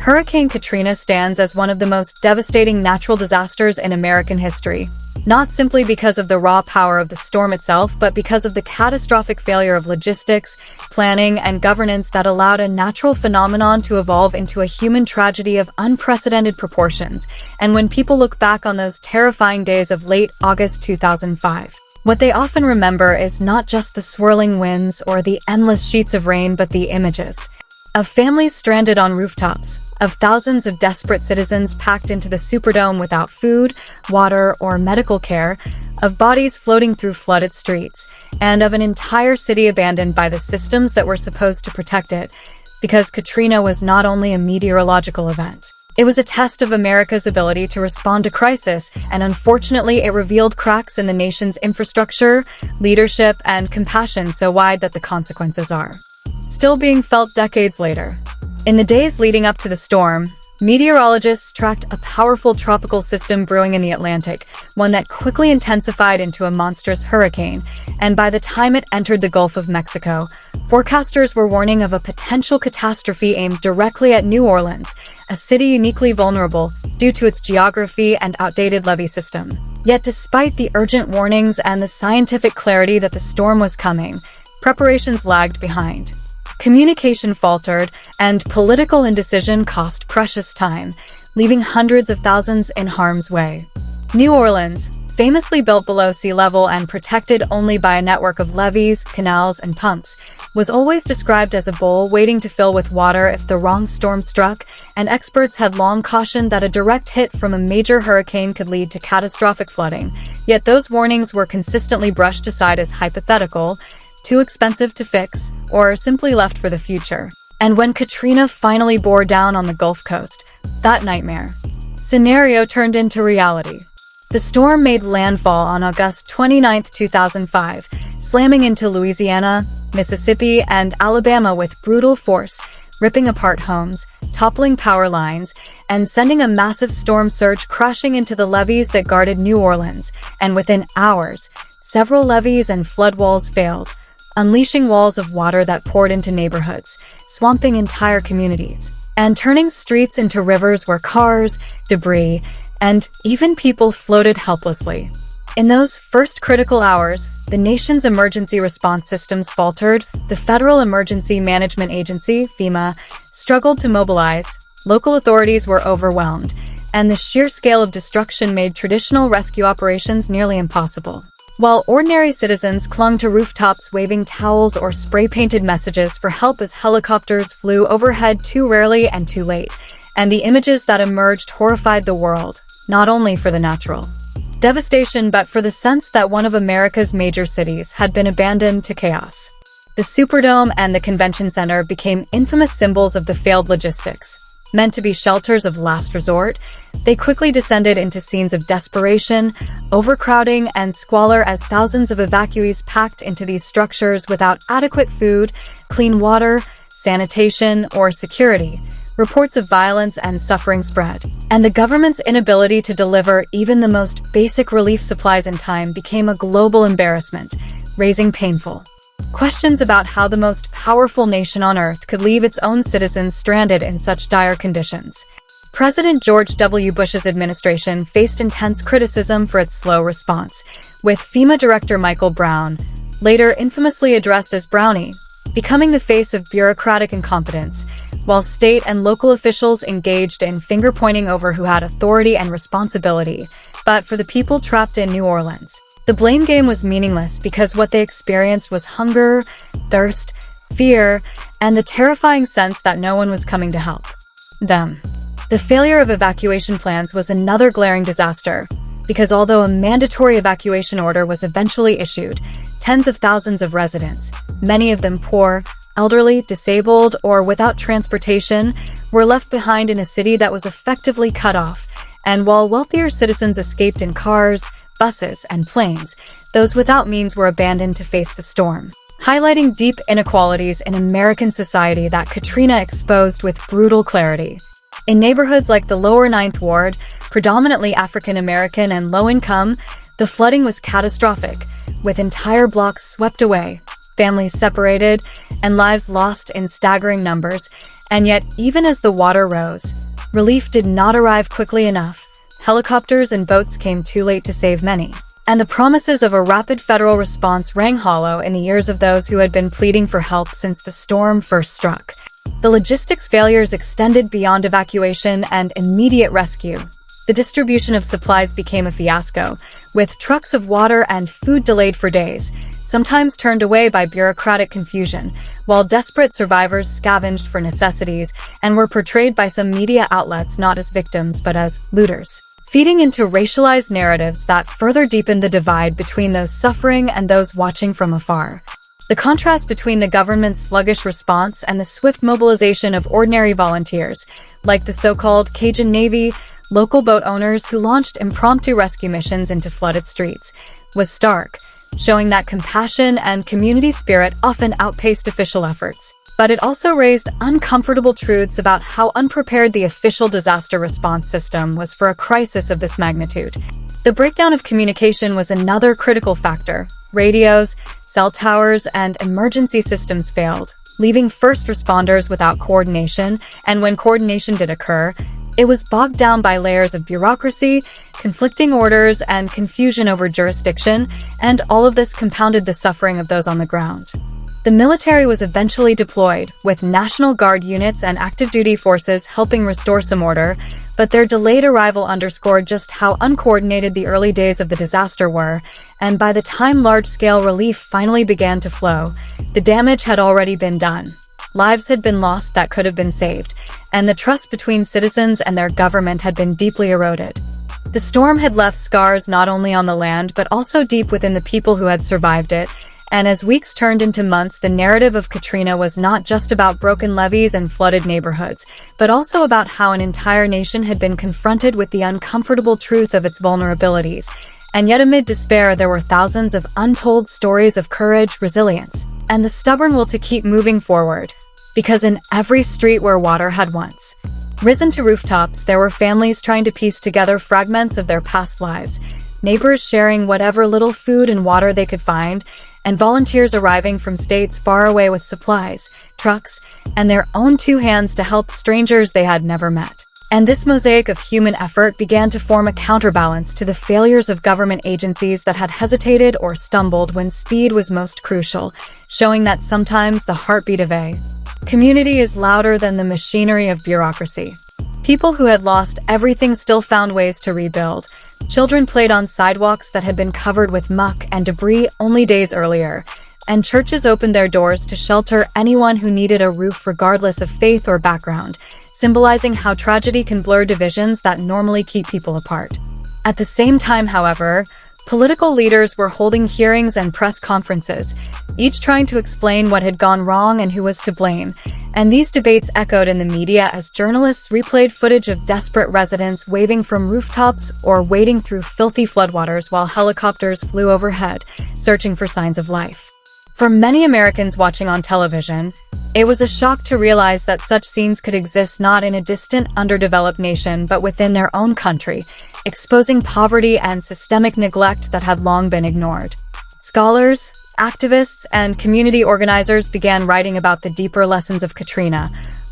Hurricane Katrina stands as one of the most devastating natural disasters in American history, not simply because of the raw power of the storm itself, but because of the catastrophic failure of logistics, planning, and governance that allowed a natural phenomenon to evolve into a human tragedy of unprecedented proportions. And when people look back on those terrifying days of late August 2005, what they often remember is not just the swirling winds or the endless sheets of rain, but the images of families stranded on rooftops, of thousands of desperate citizens packed into the Superdome without food, water, or medical care, of bodies floating through flooded streets, and of an entire city abandoned by the systems that were supposed to protect it, because Katrina was not only a meteorological event. It was a test of America's ability to respond to crisis, and unfortunately it revealed cracks in the nation's infrastructure, leadership, and compassion so wide that the consequences are still being felt decades later. In the days leading up to the storm, meteorologists tracked a powerful tropical system brewing in the Atlantic, one that quickly intensified into a monstrous hurricane, and by the time it entered the Gulf of Mexico, forecasters were warning of a potential catastrophe aimed directly at New Orleans, a city uniquely vulnerable due to its geography and outdated levee system. Yet despite the urgent warnings and the scientific clarity that the storm was coming, preparations lagged behind. Communication faltered, and political indecision cost precious time, leaving hundreds of thousands in harm's way. New Orleans, famously built below sea level and protected only by a network of levees, canals, and pumps, was always described as a bowl waiting to fill with water if the wrong storm struck, and experts had long cautioned that a direct hit from a major hurricane could lead to catastrophic flooding. Yet those warnings were consistently brushed aside as hypothetical, too expensive to fix, or simply left for the future. And when Katrina finally bore down on the Gulf Coast, that nightmare scenario turned into reality. The storm made landfall on August 29, 2005, slamming into Louisiana, Mississippi, and Alabama with brutal force, ripping apart homes, toppling power lines, and sending a massive storm surge crashing into the levees that guarded New Orleans. And within hours, several levees and flood walls failed, unleashing walls of water that poured into neighborhoods, swamping entire communities, and turning streets into rivers where cars, debris, and even people floated helplessly. In those first critical hours, the nation's emergency response systems faltered, the Federal Emergency Management Agency, FEMA, struggled to mobilize, local authorities were overwhelmed, and the sheer scale of destruction made traditional rescue operations nearly impossible. While ordinary citizens clung to rooftops waving towels or spray-painted messages for help as helicopters flew overhead too rarely and too late, and the images that emerged horrified the world, not only for the natural devastation but for the sense that one of America's major cities had been abandoned to chaos. The Superdome and the Convention Center became infamous symbols of the failed logistics. Meant to be shelters of last resort, they quickly descended into scenes of desperation, overcrowding, and squalor as thousands of evacuees packed into these structures without adequate food, clean water, sanitation, or security. Reports of violence and suffering spread, and the government's inability to deliver even the most basic relief supplies in time became a global embarrassment, raising painful questions about how the most powerful nation on earth could leave its own citizens stranded in such dire conditions. President George W. Bush's administration faced intense criticism for its slow response, with FEMA Director Michael Brown, later infamously addressed as Brownie, becoming the face of bureaucratic incompetence, while state and local officials engaged in finger-pointing over who had authority and responsibility. But for the people trapped in New Orleans, the blame game was meaningless because what they experienced was hunger, thirst, fear, and the terrifying sense that no one was coming to help them. The failure of evacuation plans was another glaring disaster, because although a mandatory evacuation order was eventually issued, tens of thousands of residents, many of them poor, elderly, disabled, or without transportation, were left behind in a city that was effectively cut off. And while wealthier citizens escaped in cars, buses, and planes, those without means were abandoned to face the storm, highlighting deep inequalities in American society that Katrina exposed with brutal clarity. In neighborhoods like the Lower Ninth Ward, predominantly African American and low-income, the flooding was catastrophic, with entire blocks swept away, families separated, and lives lost in staggering numbers. And yet, even as the water rose, relief did not arrive quickly enough. Helicopters and boats came too late to save many. And the promises of a rapid federal response rang hollow in the ears of those who had been pleading for help since the storm first struck. The logistics failures extended beyond evacuation and immediate rescue. The distribution of supplies became a fiasco, with trucks of water and food delayed for days, sometimes turned away by bureaucratic confusion, while desperate survivors scavenged for necessities and were portrayed by some media outlets not as victims but as looters, feeding into racialized narratives that further deepened the divide between those suffering and those watching from afar. The contrast between the government's sluggish response and the swift mobilization of ordinary volunteers, like the so-called Cajun Navy, local boat owners who launched impromptu rescue missions into flooded streets, was stark, showing that compassion and community spirit often outpaced official efforts. But it also raised uncomfortable truths about how unprepared the official disaster response system was for a crisis of this magnitude. The breakdown of communication was another critical factor. Radios, cell towers, and emergency systems failed, leaving first responders without coordination, and when coordination did occur, it was bogged down by layers of bureaucracy, conflicting orders, and confusion over jurisdiction, and all of this compounded the suffering of those on the ground. The military was eventually deployed, with National Guard units and active duty forces helping restore some order, but their delayed arrival underscored just how uncoordinated the early days of the disaster were, and by the time large-scale relief finally began to flow, the damage had already been done. Lives had been lost that could have been saved, and the trust between citizens and their government had been deeply eroded. The storm had left scars not only on the land but also deep within the people who had survived it, and as weeks turned into months, the narrative of Katrina was not just about broken levees and flooded neighborhoods, but also about how an entire nation had been confronted with the uncomfortable truth of its vulnerabilities. And yet amid despair, there were thousands of untold stories of courage, resilience, and the stubborn will to keep moving forward. Because in every street where water had once risen to rooftops, there were families trying to piece together fragments of their past lives, neighbors sharing whatever little food and water they could find, and volunteers arriving from states far away with supplies, trucks, and their own two hands to help strangers they had never met. And this mosaic of human effort began to form a counterbalance to the failures of government agencies that had hesitated or stumbled when speed was most crucial, showing that sometimes the heartbeat of a community is louder than the machinery of bureaucracy. People who had lost everything still found ways to rebuild. Children played on sidewalks that had been covered with muck and debris only days earlier, and churches opened their doors to shelter anyone who needed a roof regardless of faith or background, symbolizing how tragedy can blur divisions that normally keep people apart. At the same time, however, political leaders were holding hearings and press conferences, each trying to explain what had gone wrong and who was to blame, and these debates echoed in the media as journalists replayed footage of desperate residents waving from rooftops or wading through filthy floodwaters while helicopters flew overhead, searching for signs of life. For many Americans watching on television, it was a shock to realize that such scenes could exist not in a distant, underdeveloped nation but within their own country, exposing poverty and systemic neglect that had long been ignored. Scholars, activists, and community organizers began writing about the deeper lessons of Katrina,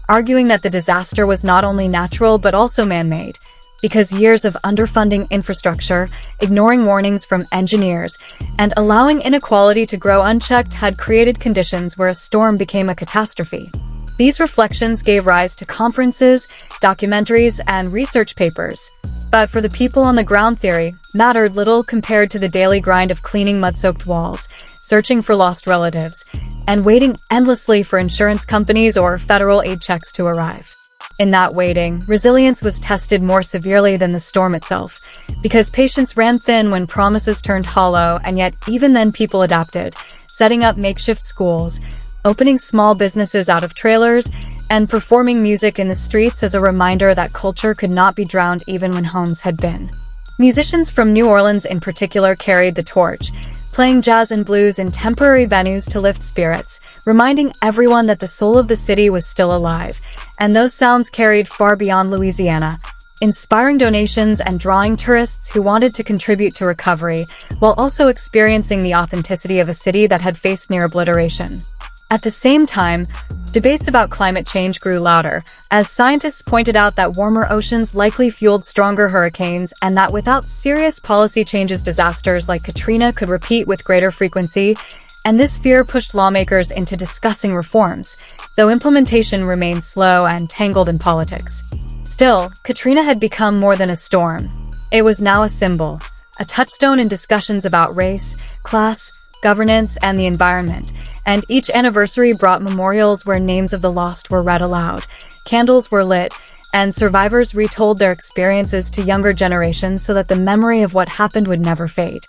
arguing that the disaster was not only natural but also man-made, because years of underfunding infrastructure, ignoring warnings from engineers, and allowing inequality to grow unchecked had created conditions where a storm became a catastrophe. These reflections gave rise to conferences, documentaries, and research papers. But for the people on the ground, theory mattered little compared to the daily grind of cleaning mud-soaked walls, searching for lost relatives, and waiting endlessly for insurance companies or federal aid checks to arrive. In that waiting, resilience was tested more severely than the storm itself, because patience ran thin when promises turned hollow, and yet even then people adapted, setting up makeshift schools, opening small businesses out of trailers, and performing music in the streets as a reminder that culture could not be drowned even when homes had been. Musicians from New Orleans in particular carried the torch, playing jazz and blues in temporary venues to lift spirits, reminding everyone that the soul of the city was still alive, and those sounds carried far beyond Louisiana, inspiring donations and drawing tourists who wanted to contribute to recovery, while also experiencing the authenticity of a city that had faced near obliteration. At the same time, debates about climate change grew louder, as scientists pointed out that warmer oceans likely fueled stronger hurricanes and that without serious policy changes, disasters like Katrina could repeat with greater frequency, and this fear pushed lawmakers into discussing reforms, though implementation remained slow and tangled in politics. Still, Katrina had become more than a storm. It was now a symbol, a touchstone in discussions about race, class, governance, and the environment, and each anniversary brought memorials where names of the lost were read aloud, candles were lit, and survivors retold their experiences to younger generations so that the memory of what happened would never fade.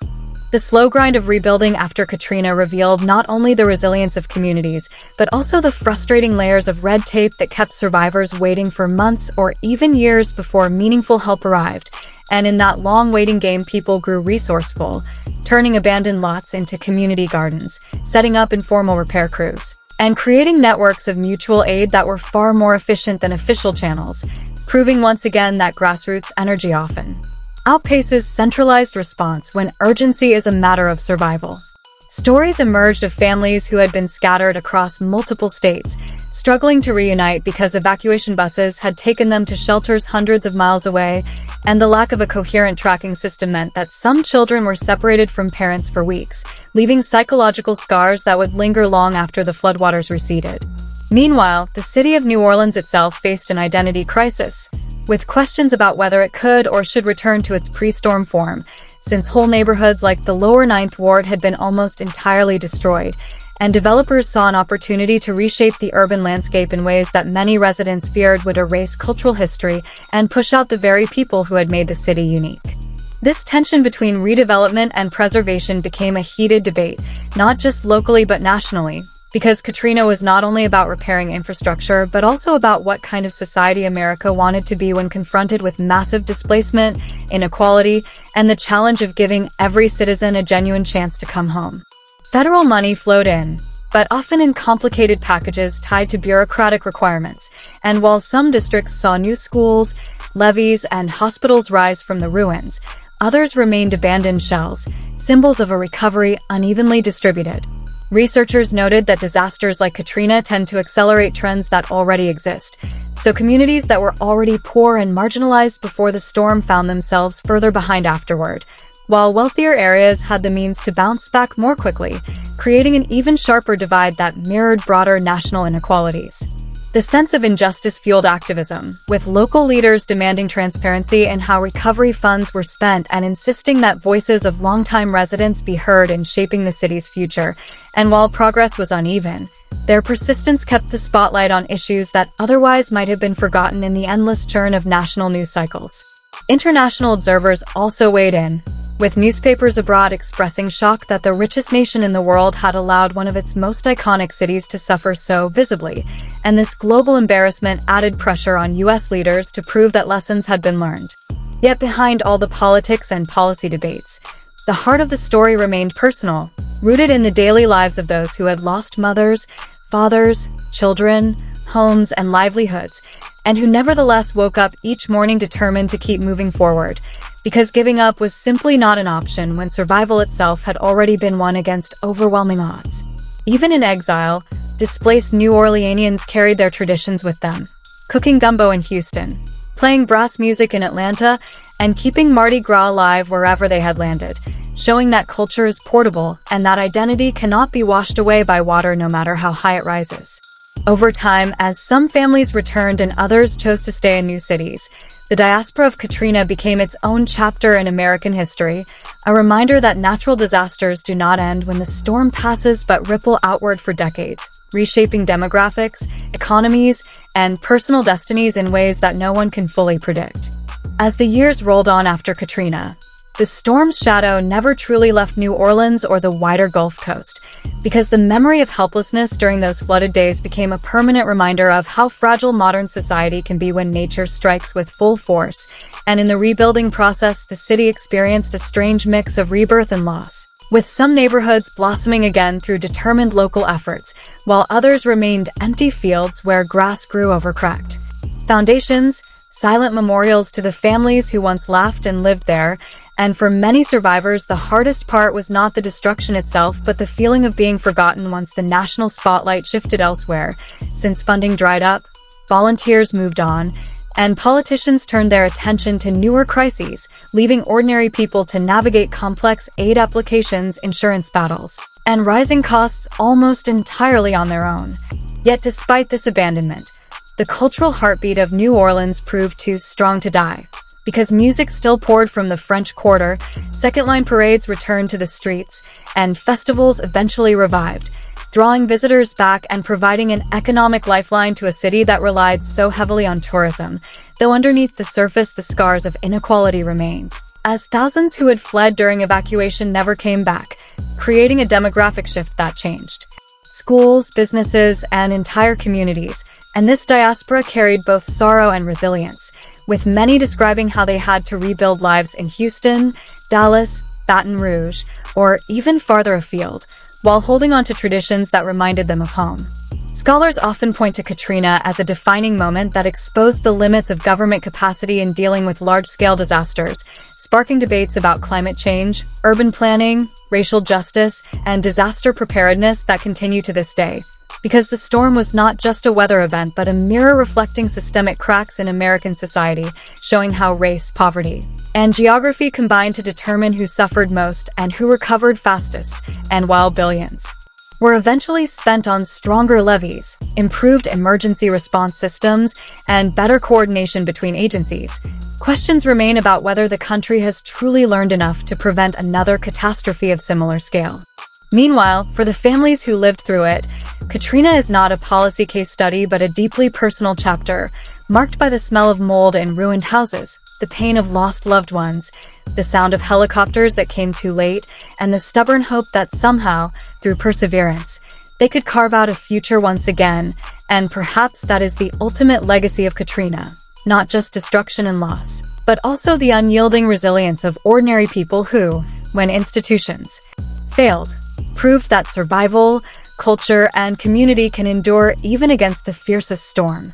The slow grind of rebuilding after Katrina revealed not only the resilience of communities, but also the frustrating layers of red tape that kept survivors waiting for months or even years before meaningful help arrived. And in that long waiting game, people grew resourceful, turning abandoned lots into community gardens, setting up informal repair crews, and creating networks of mutual aid that were far more efficient than official channels, proving once again that grassroots energy often outpaces centralized response when urgency is a matter of survival. Stories emerged of families who had been scattered across multiple states, struggling to reunite because evacuation buses had taken them to shelters hundreds of miles away, and the lack of a coherent tracking system meant that some children were separated from parents for weeks, leaving psychological scars that would linger long after the floodwaters receded. Meanwhile, the city of New Orleans itself faced an identity crisis, with questions about whether it could or should return to its pre-storm form, since whole neighborhoods like the lower Ninth Ward had been almost entirely destroyed, and developers saw an opportunity to reshape the urban landscape in ways that many residents feared would erase cultural history and push out the very people who had made the city unique. This tension between redevelopment and preservation became a heated debate, not just locally but nationally, because Katrina was not only about repairing infrastructure, but also about what kind of society America wanted to be when confronted with massive displacement, inequality, and the challenge of giving every citizen a genuine chance to come home. Federal money flowed in, but often in complicated packages tied to bureaucratic requirements, and while some districts saw new schools, levees, and hospitals rise from the ruins, others remained abandoned shells, symbols of a recovery unevenly distributed. Researchers noted that disasters like Katrina tend to accelerate trends that already exist, so communities that were already poor and marginalized before the storm found themselves further behind afterward, while wealthier areas had the means to bounce back more quickly, creating an even sharper divide that mirrored broader national inequalities. The sense of injustice fueled activism, with local leaders demanding transparency in how recovery funds were spent and insisting that voices of longtime residents be heard in shaping the city's future. And while progress was uneven, their persistence kept the spotlight on issues that otherwise might have been forgotten in the endless churn of national news cycles. International observers also weighed in, with newspapers abroad expressing shock that the richest nation in the world had allowed one of its most iconic cities to suffer so visibly, and this global embarrassment added pressure on U.S. leaders to prove that lessons had been learned. Yet behind all the politics and policy debates, the heart of the story remained personal, rooted in the daily lives of those who had lost mothers, fathers, children, homes, and livelihoods, and who nevertheless woke up each morning determined to keep moving forward, because giving up was simply not an option when survival itself had already been won against overwhelming odds. Even in exile, displaced New Orleanians carried their traditions with them, cooking gumbo in Houston, playing brass music in Atlanta, and keeping Mardi Gras alive wherever they had landed, showing that culture is portable and that identity cannot be washed away by water no matter how high it rises. Over time, as some families returned and others chose to stay in new cities, the diaspora of Katrina became its own chapter in American history, a reminder that natural disasters do not end when the storm passes but ripple outward for decades, reshaping demographics, economies, and personal destinies in ways that no one can fully predict. As the years rolled on after Katrina, the storm's shadow never truly left New Orleans or the wider Gulf Coast, because the memory of helplessness during those flooded days became a permanent reminder of how fragile modern society can be when nature strikes with full force, and in the rebuilding process, the city experienced a strange mix of rebirth and loss, with some neighborhoods blossoming again through determined local efforts, while others remained empty fields where grass grew over cracked foundations, silent memorials to the families who once laughed and lived there, and for many survivors, the hardest part was not the destruction itself, but the feeling of being forgotten once the national spotlight shifted elsewhere. Since funding dried up, volunteers moved on, and politicians turned their attention to newer crises, leaving ordinary people to navigate complex aid applications, insurance battles, and rising costs almost entirely on their own. Yet despite this abandonment, the cultural heartbeat of New Orleans proved too strong to die. Because music still poured from the French Quarter, second-line parades returned to the streets, and festivals eventually revived, drawing visitors back and providing an economic lifeline to a city that relied so heavily on tourism, though underneath the surface the scars of inequality remained. As thousands who had fled during evacuation never came back, creating a demographic shift that changed schools, businesses, and entire communities, and this diaspora carried both sorrow and resilience, with many describing how they had to rebuild lives in Houston, Dallas, Baton Rouge, or even farther afield, while holding on to traditions that reminded them of home. Scholars often point to Katrina as a defining moment that exposed the limits of government capacity in dealing with large-scale disasters, sparking debates about climate change, urban planning, racial justice, and disaster preparedness that continue to this day. Because the storm was not just a weather event but a mirror reflecting systemic cracks in American society, showing how race, poverty, and geography combined to determine who suffered most and who recovered fastest, and while billions were eventually spent on stronger levees, improved emergency response systems, and better coordination between agencies, questions remain about whether the country has truly learned enough to prevent another catastrophe of similar scale. Meanwhile, for the families who lived through it, Katrina is not a policy case study but a deeply personal chapter, marked by the smell of mold in ruined houses, the pain of lost loved ones, the sound of helicopters that came too late, and the stubborn hope that somehow, through perseverance, they could carve out a future once again. And perhaps that is the ultimate legacy of Katrina, not just destruction and loss, but also the unyielding resilience of ordinary people who, when institutions failed, proved that survival, culture, and community can endure even against the fiercest storm.